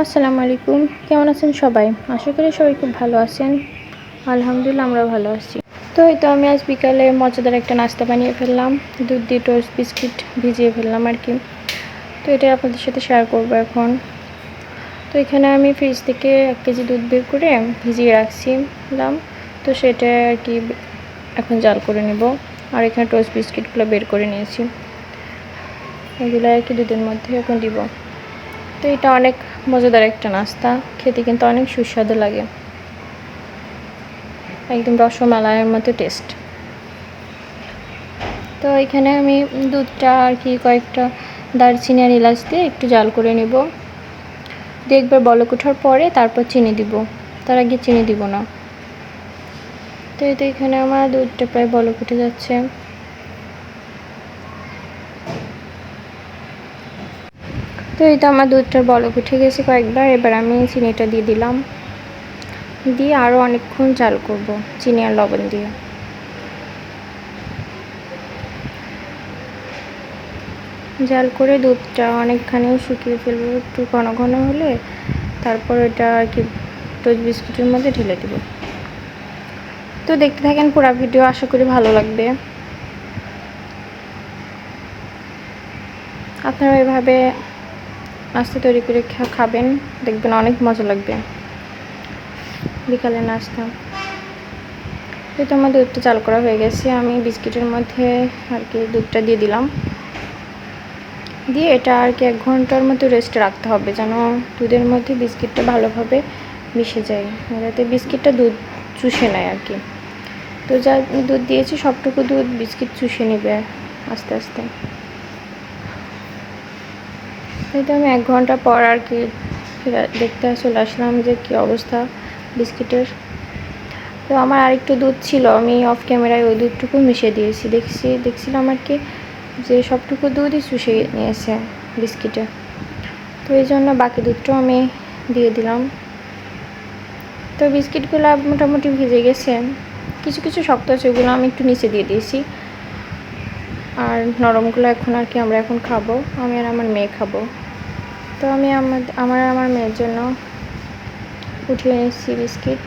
আসসালামু আলাইকুম। কেমন আছেন সবাই? আশা করি সবাই খুব ভালো আছেন। আলহামদুলিল্লাহ আমরাও ভালো আছি। তো এই তো আমি আজ বিকালে মজাদার একটা নাস্তা বানিয়ে ফেললাম। দুধ দিয়ে টোস্ট বিস্কিট ভিজিয়ে ফেললাম আর কি। তো এটা আপনাদের সাথে শেয়ার করব এখন। তো এখানে আমি ফ্রিজ থেকে 1 কেজি দুধ বের করে ভিজিয়ে রাখছিলাম। তো সেটা আর কি এখন জাল করে নেব। আর এখানে টোস্ট বিস্কিটগুলো বের করে নিয়েছি। এগুলো আর কি দুধের মধ্যে এখন দিব। তো এটা অনেক মজাদার একটা নাস্তা, খেতে কিন্তু অনেক সুস্বাদু লাগে, একদম রসমালাইয়ের মতো টেস্ট। তো এখানে আমি দুধটা আর কি কয়েকটা দারচিনি আর এলাচ দিয়ে একটু জাল করে নেব। দিয়ে একবার বলক ওঠার পরে তারপর চিনি দিব, তার আগে চিনি দিব না। তো এই তো এখানে আমার দুধটা প্রায় বলক উঠে যাচ্ছে। তো এই তো আমার দুধটার বলক উঠে গেছে কয়েকবার। এবার আমি চিনিটা দিয়ে দিলাম, দিয়ে আরও অনেকক্ষণ জাল করব চিনি আর লবণ দিয়ে। জাল করে দুধটা অনেকখানি শুকিয়ে ফেলবো, একটু ঘন ঘন হলে তারপর এটা আর কি টোস্ট বিস্কুটের মধ্যে ঢেলে দেব। তো দেখতে থাকেন পুরো ভিডিও, আশা করি ভালো লাগবে। আপনারা এভাবে নাস্তা তৈরি করে খাবেন, দেখবেন অনেক মজা লাগবে বিকালে নাস্তা। তো আমার দুধটা চাল করা হয়ে গেছে, আমি বিস্কিটের মধ্যে আর কি দুধটা দিয়ে দিলাম। দিয়ে এটা আর কি 1 ঘন্টার মতো রেস্টে রাখতে হবে, যেন দুধের মধ্যে বিস্কিটটা ভালোভাবে মিশে যায়, যাতে বিস্কিটটা দুধ চুষে নেয় আর কি। তো যা দুধ দিয়েছি সবটুকু দুধ বিস্কিট চুষে নেবে আস্তে আস্তে। তো আমি 1 ঘন্টা পর আর কি দেখতে চলে আসলাম যে কী অবস্থা বিস্কিটের। তো আমার আরেকটু দুধ ছিল, আমি অফ ক্যামেরায় ওই দুধটুকু মিশিয়ে দিয়েছি। দেখছিলাম আর কি যে সবটুকু দুধই চুষে নিয়েছে বিস্কিটে। তো এই জন্য বাকি দুধটাও আমি দিয়ে দিলাম। তো বিস্কিটগুলো মোটামুটি ভিজে গেছে, কিছু কিছু শক্ত আছে, ওগুলো আমি একটু নিচে দিয়ে দিয়েছি। আর নরমগুলো এখন আর কি আমরা এখন খাবো, আমি আর আমার মেয়ে খাবো। তো আমি আমার মেয়ের জন্য উঠিয়ে নিচ্ছি বিস্কিট।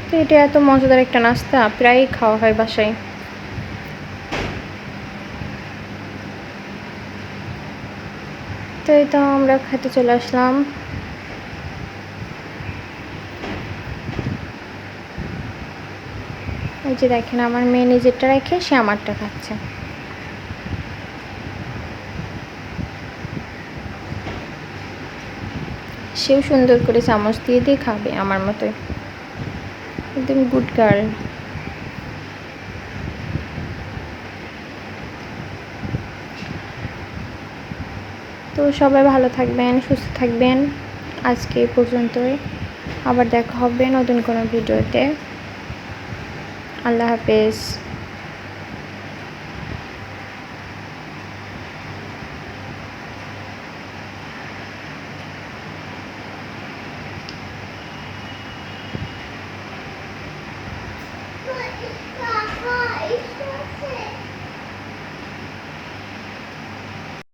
তো এটা এত মজাদার একটা নাস্তা, প্রায়ই খাওয়া হয় বাসায়। তো এই তো আমরা খেতে চলে আসলাম। এই যে দেখেন আমার মেয়ে নিজেরটা রেখে সে আমারটা খাচ্ছে। সেও সুন্দর করে চামচ দিয়ে দিয়ে খাবে আমার মতোই, একদম গুড গার্ল। তো সবাই ভালো থাকবেন, সুস্থ থাকবেন। আজকে এই পর্যন্তই, আবার দেখা হবে নতুন কোনো ভিডিওতে। আল্লাহ হাফেজ।